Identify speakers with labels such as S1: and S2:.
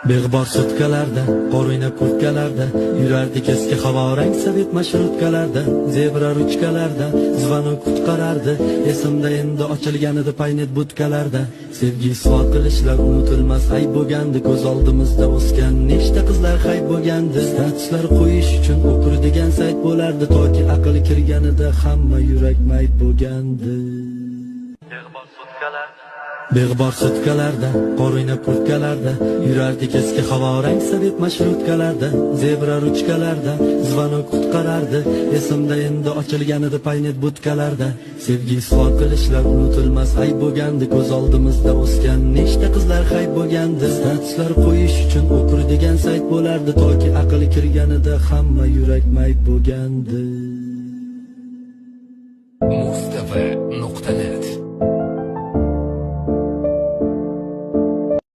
S1: Beg'bor sutkalarda, qor o'ynab kurtkalarda, yurardik eski havorang sovet mashrutkalarda, zebra ruchkalarda, zvonok qutqarardi, esimda endi ochilgan edi paynet butkalarda. Sevgi isbot qilishlar unutilmas ayb bo'lgandi, ko'z oldimizda o'sgan nechta qizlar hayb bo'lgandi. Statuslar qo'yish uchun o'qirdigan sayt bo'lardi, toki aql kirganida hamma yurak mayt bo'lgandi. Beg'bor sutkalarda, qor o'ynab kurtkalarda, yurardik eski havorang sovet mashrutkalarda, zebra ruchkalarda, zvonok qutqarardi, esimda endi ochilgan edi paynet butkalarda. Sevgi isbot qilishlar unutilmas ayb bo'lgandi, ko'z oldimizda o'sgan nechta qizlar hayb bo'lgandi. Statuslar qo'yish uchun o'qirdigan sayt bo'lardi, toki aql kirganida hamma yurak mayt bo'lgandi.
S2: Mustafa